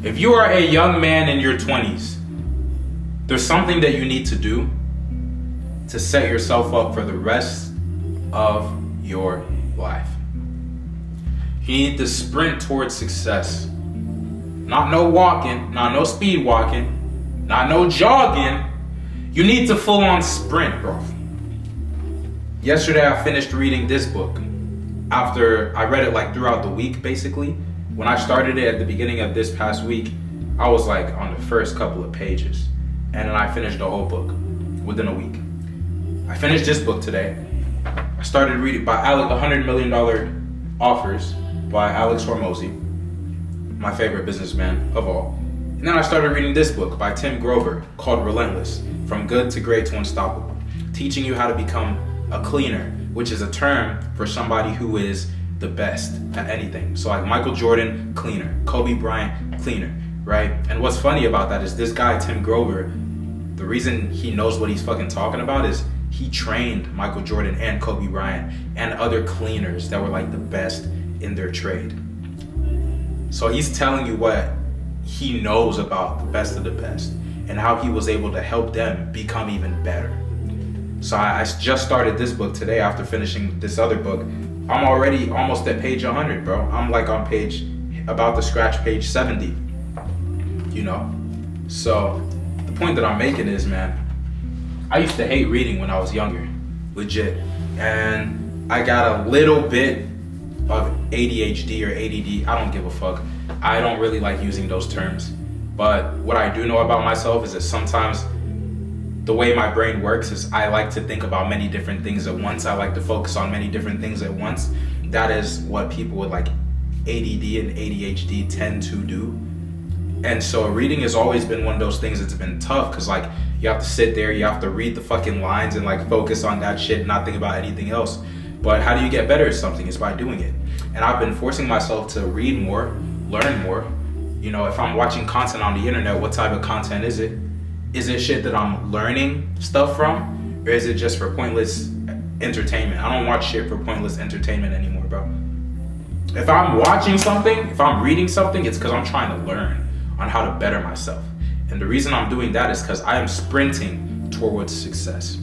If you are a young man in your 20s, there's something that you need to do to set yourself up for the rest of your life. You need to sprint towards success. Not no walking, not no speed walking, not no jogging. You need to full on sprint, bro. Yesterday I finished reading this book. After I read it like throughout the week, basically. When I started it at the beginning of this past week, I was like on the first couple of pages. And then I finished the whole book within a week. I finished this book today. I started reading by $100 Million Offers by Alex Hormozy, my favorite businessman of all. And then I started reading this book by Tim Grover called Relentless, From Good to Great to Unstoppable, teaching you how to become a cleaner, which is a term for somebody who is the best at anything. So like Michael Jordan, cleaner. Kobe Bryant, cleaner, right? And what's funny about that is this guy, Tim Grover, the reason he knows what he's fucking talking about is he trained Michael Jordan and Kobe Bryant and other cleaners that were like the best in their trade. So he's telling you what he knows about the best of the best and how he was able to help them become even better. So I just started this book today after finishing this other book. I'm already almost at page 100, bro. I'm like on about to scratch page 70, you know? So the point that I'm making is, man, I used to hate reading when I was younger, legit. And I got a little bit of ADHD or ADD, I don't give a fuck. I don't really like using those terms. But what I do know about myself is that sometimes the way my brain works is I like to think about many different things at once. I like to focus on many different things at once. That is what people with like ADD and ADHD tend to do. And so reading has always been one of those things that's been tough because like you have to sit there, you have to read the fucking lines and like focus on that shit, not think about anything else. But how do you get better at something? It's by doing it. And I've been forcing myself to read more, learn more. You know, if I'm watching content on the internet, what type of content is it? Is it shit that I'm learning stuff from? Or is it just for pointless entertainment? I don't watch shit for pointless entertainment anymore, bro. If I'm watching something, if I'm reading something, it's because I'm trying to learn on how to better myself. And the reason I'm doing that is because I am sprinting towards success.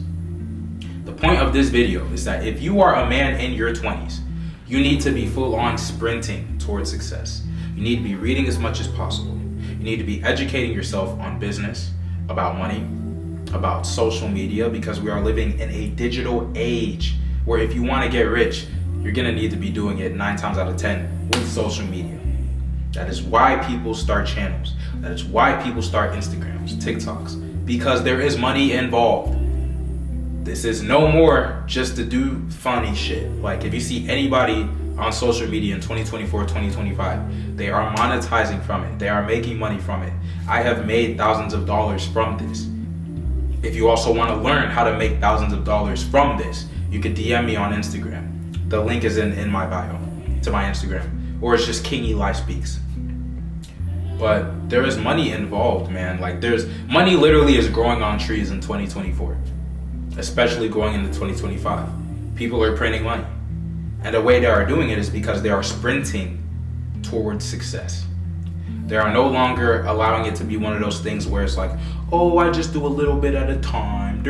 The point of this video is that if you are a man in your 20s, you need to be full on sprinting towards success. You need to be reading as much as possible. You need to be educating yourself on business, about money, about social media, because we are living in a digital age where if you want to get rich, you're going to need to be doing it 9 times out of 10 with social media. That is why people start channels. That is why people start Instagrams, TikToks, because there is money involved. This is no more just to do funny shit. Like if you see anybody on social media in 2024, 2025, they are monetizing from it. They are making money from it. I have made thousands of dollars from this. If you also want to learn how to make thousands of dollars from this, you could DM me on Instagram. The link is in my bio to my Instagram. Or it's just King Eli Speaks. But there is money involved, man. Like there's money literally is growing on trees in 2024. Especially going into 2025. People are printing money. And the way they are doing it is because they are sprinting towards success. They are no longer allowing it to be one of those things where it's like, oh, I just do a little bit at a time,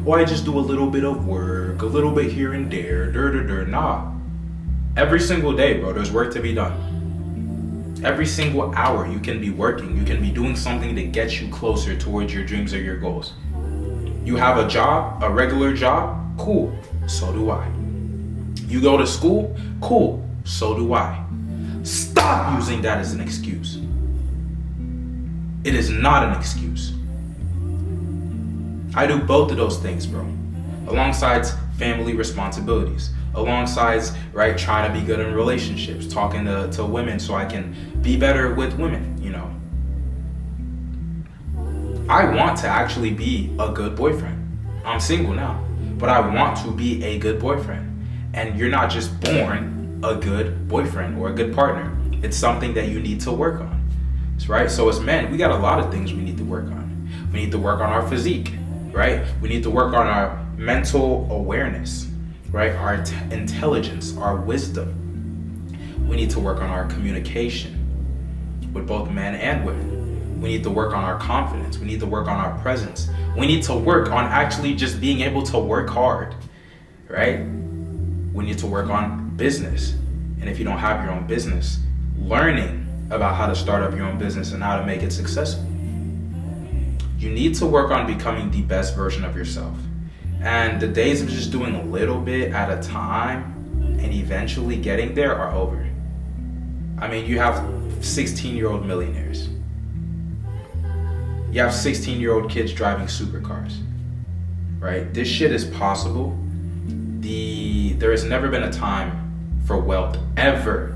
or I just do a little bit of work, a little bit here and there, Nah. Every single day, bro, there's work to be done. Every single hour you can be working. You can be doing something that gets you closer towards your dreams or your goals. You have a job, a regular job, cool, so do I. You go to school, cool, so do I. Stop using that as an excuse. It is not an excuse. I do both of those things, bro. Alongside family responsibilities. Alongside, right, trying to be good in relationships. Talking to women so I can be better with women, you know. I want to actually be a good boyfriend. I'm single now. But I want to be a good boyfriend. And you're not just born a good boyfriend or a good partner. It's something that you need to work on. Right? So as men, we got a lot of things we need to work on. We need to work on our physique, right? We need to work on our mental awareness, right? Our intelligence, our wisdom. We need to work on our communication. with both men and women. We need to work on our confidence. We need to work on our presence. We need to work on actually just being able to work hard, right? We need to work on business. And if you don't have your own business, learning about how to start up your own business and how to make it successful. You need to work on becoming the best version of yourself. And the days of just doing a little bit at a time and eventually getting there are over. I mean, you have 16-year-old millionaires. You have 16-year-old kids driving supercars, right? This shit is possible. There has never been a time for wealth ever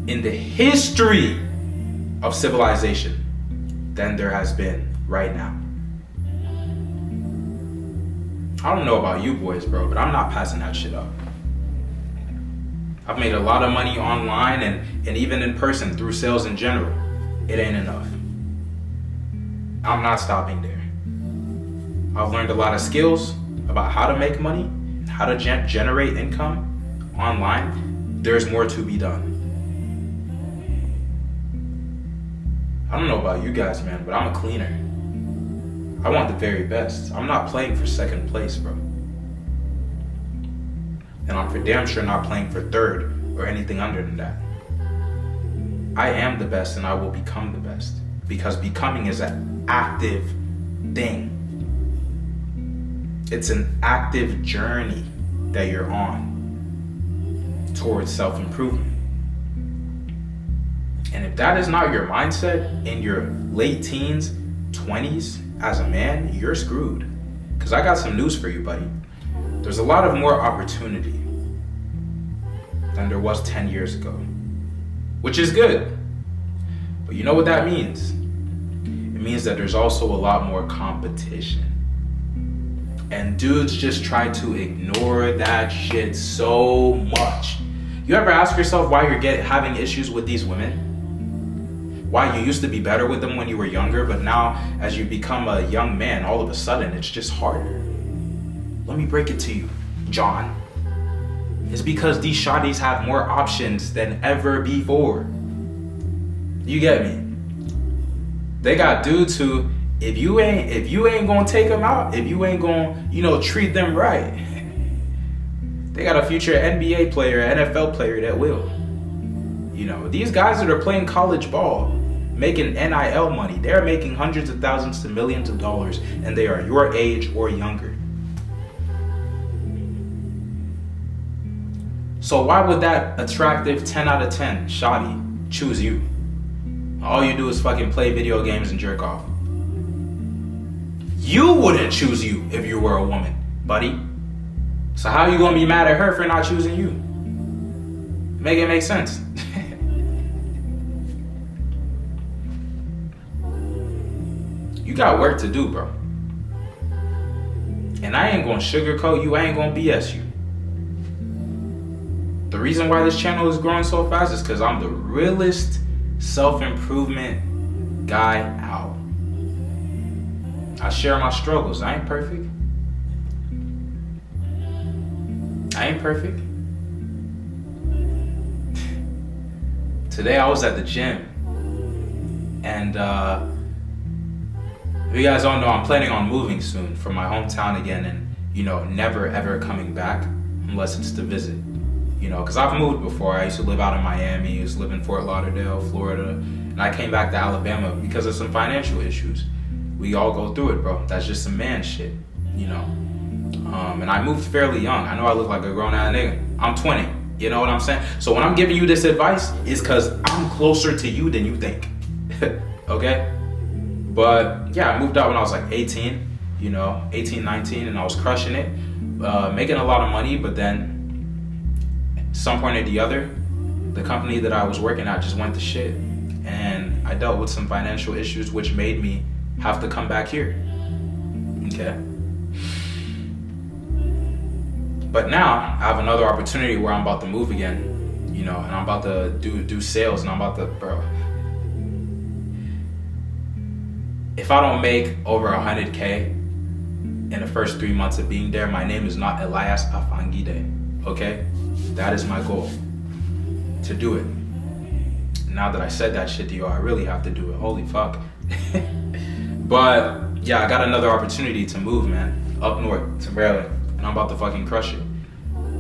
in the history of civilization than there has been right now. I don't know about you boys, bro, but I'm not passing that shit up. I've made a lot of money online and even in person through sales in general. It ain't enough. I'm not stopping there. I've learned a lot of skills about how to make money, how to generate income online. There's more to be done. I don't know about you guys, man, but I'm a cleaner. I want the very best. I'm not playing for second place, bro. And I'm for damn sure not playing for third or anything under than that. I am the best and I will become the best. Because becoming is an active thing. It's an active journey that you're on towards self-improvement. And if that is not your mindset in your late teens, 20s, as a man, you're screwed. Because I got some news for you, buddy. There's a lot of more opportunity than there was 10 years ago. Which is good. But you know what that means? It means that there's also a lot more competition. And dudes just try to ignore that shit so much. You ever ask yourself why you're having issues with these women? Why you used to be better with them when you were younger, but now as you become a young man, all of a sudden it's just harder. Let me break it to you, John. It's because these shawties have more options than ever before. You get me? They got dudes who, if you ain't gonna take them out, if you ain't gonna, treat them right, they got a future NBA player, NFL player that will. These guys that are playing college ball, making NIL money, they're making hundreds of thousands to millions of dollars, and they are your age or younger. So why would that attractive 10 out of 10 shawty choose you? All you do is fucking play video games and jerk off. You wouldn't choose you if you were a woman, buddy. So how are you gonna be mad at her for not choosing you? Make it make sense. You got work to do, bro. And I ain't gonna sugarcoat you, I ain't gonna BS you. The reason why this channel is growing so fast is because I'm the realest self-improvement guy out. I share my struggles. I ain't perfect. Today I was at the gym and if you guys don't know, I'm planning on moving soon from my hometown again and, never ever coming back unless it's to visit. Because I've moved before. I used to live out in Miami, I used to live in Fort Lauderdale, Florida, and I came back to Alabama because of some financial issues. We all go through it, bro. That's just some man shit, And I moved fairly young. I know I look like a grown-ass nigga. I'm 20, you know what I'm saying? So when I'm giving you this advice, it's because I'm closer to you than you think, okay? But yeah, I moved out when I was like 18, 18, 19, and I was crushing it, making a lot of money, but then some point or the other, the company that I was working at just went to shit. And I dealt with some financial issues which made me have to come back here. Okay. But now I have another opportunity where I'm about to move again, and I'm about to do sales, and I'm about to, bro. If I don't make over 100K in the first 3 months of being there, my name is not Elias Afangide, okay? That is my goal, to do it. Now that I said that shit to you, I really have to do it. Holy fuck. But yeah, I got another opportunity to move, man, up north to Maryland, and I'm about to fucking crush it.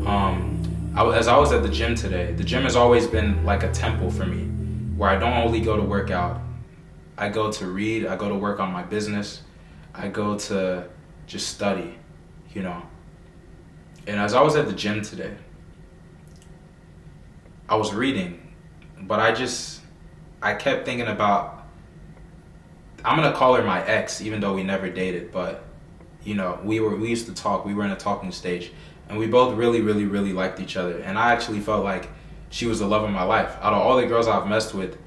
As I was at the gym today, the gym has always been like a temple for me, where I don't only go to work out. I go to read, I go to work on my business, I go to just study, you know. And as I was at the gym today, I was reading, but I kept thinking about, I'm gonna call her my ex, even though we never dated, but you know, we used to talk, we were in a talking stage, and we both really, really, really liked each other. And I actually felt like she was the love of my life. Out of all the girls I've messed with,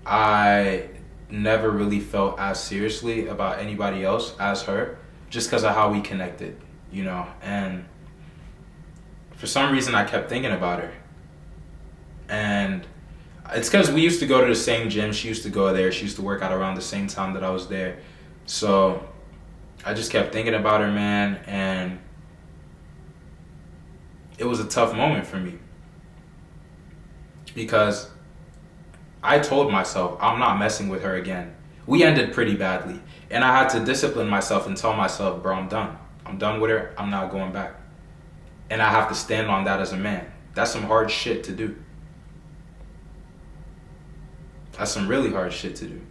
I never really felt as seriously about anybody else as her, just because of how we connected, you know. And for some reason I kept thinking about her, and it's because we used to go to the same gym. She used to go there, she used to work out around the same time that I was there. So I just kept thinking about her, man, and it was a tough moment for me, because I told myself I'm not messing with her again. We ended pretty badly, and I had to discipline myself and tell myself, bro, I'm done. I'm done with her. I'm not going back. And I have to stand on that as a man. That's some hard shit to do. That's some really hard shit to do.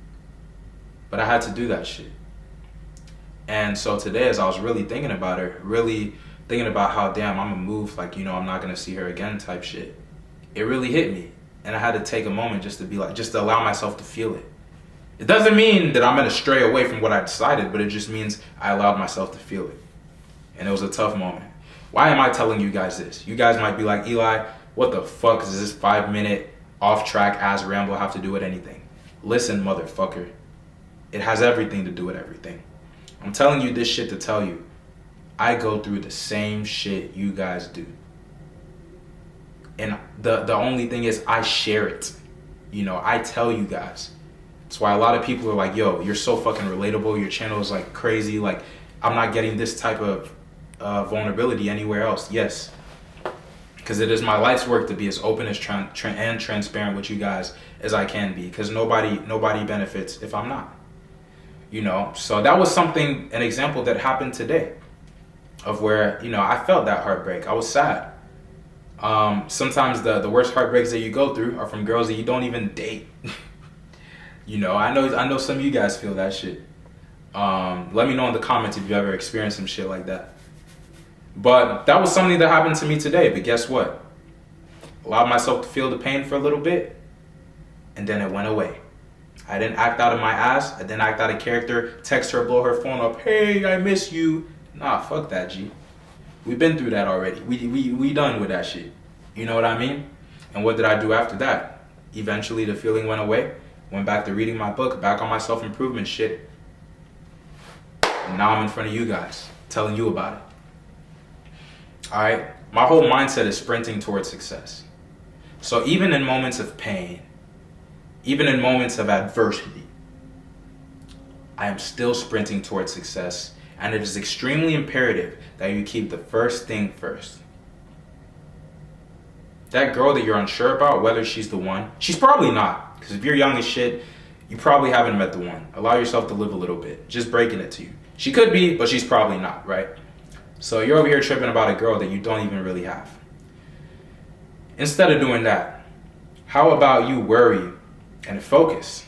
But I had to do that shit. And so today, as I was really thinking about her, really thinking about how, damn, I'm gonna move, like, you know, I'm not gonna see her again type shit, it really hit me. And I had to take a moment just to allow myself to feel it. It doesn't mean that I'm gonna stray away from what I decided, but it just means I allowed myself to feel it. And it was a tough moment. Why am I telling you guys this? You guys might be like, Eli, what the fuck does this 5-minute off track ass ramble have to do with anything? Listen, motherfucker. It has everything to do with everything. I'm telling you this shit to tell you, I go through the same shit you guys do. And the only thing is I share it. You know, I tell you guys. That's why a lot of people are like, yo, you're so fucking relatable. Your channel is like crazy. Like, I'm not getting this type of vulnerability anywhere else. Yes. Because it is my life's work to be as open as and transparent with you guys as I can be. Because nobody benefits if I'm not. You know, so that was an example that happened today of where, you know, I felt that heartbreak. I was sad. Sometimes the worst heartbreaks that you go through are from girls that you don't even date. You know, I know some of you guys feel that shit. Let me know in the comments if you ever experienced some shit like that. But that was something that happened to me today. But guess what? Allowed myself to feel the pain for a little bit, and then it went away. I didn't act out of my ass. I didn't act out of character. Text her, blow her phone up. Hey, I miss you. Nah, fuck that, G. We've been through that already. We done with that shit. You know what I mean? And what did I do after that? Eventually the feeling went away. Went back to reading my book, back on my self-improvement shit. And now I'm in front of you guys, telling you about it. Alright? My whole mindset is sprinting towards success. So even in moments of pain, even in moments of adversity, I am still sprinting towards success. And it is extremely imperative that you keep the first thing first. That girl that you're unsure about, whether she's the one, she's probably not. Because if you're young as shit, you probably haven't met the one. Allow yourself to live a little bit. Just breaking it to you. She could be, but she's probably not, right? So you're over here tripping about a girl that you don't even really have. Instead of doing that, how about you worry and focus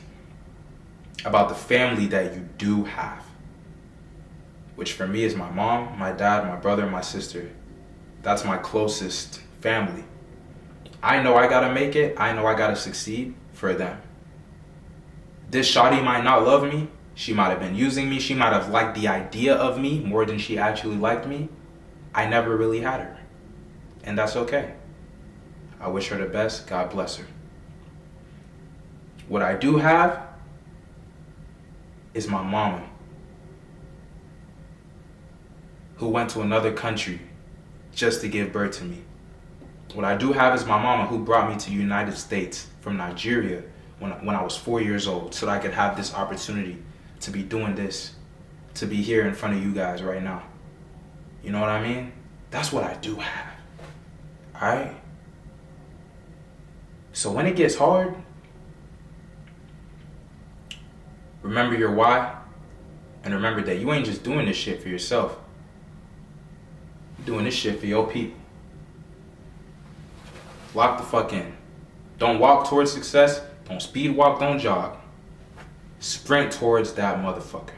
about the family that you do have? Which for me is my mom, my dad, my brother, my sister. That's my closest family. I know I gotta make it. I know I gotta succeed for them. This shawty might not love me. She might have been using me. She might have liked the idea of me more than she actually liked me. I never really had her. And that's okay. I wish her the best. God bless her. What I do have is my mama, who went to another country just to give birth to me. What I do have is my mama, who brought me to the United States from Nigeria when I was 4 years old, so that I could have this opportunity to be doing this, to be here in front of you guys right now. You know what I mean? That's what I do have. Alright? So when it gets hard, Remember your why, and remember that you ain't just doing this shit for yourself. You're doing this shit for your people. Lock the fuck in. Don't walk towards success. Don't speed walk, don't jog. Sprint towards that motherfucker.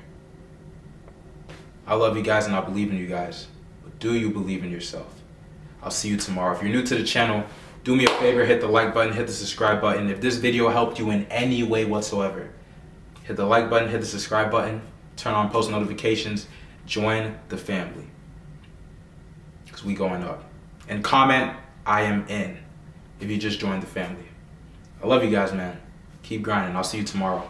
I love you guys and I believe in you guys. But do you believe in yourself? I'll see you tomorrow. If you're new to the channel, do me a favor, hit the like button, hit the subscribe button. If this video helped you in any way whatsoever, hit the like button, hit the subscribe button, turn on post notifications, join the family. Because we going up. And comment, I am in, if you just joined the family. I love you guys, man. Keep grinding. I'll see you tomorrow.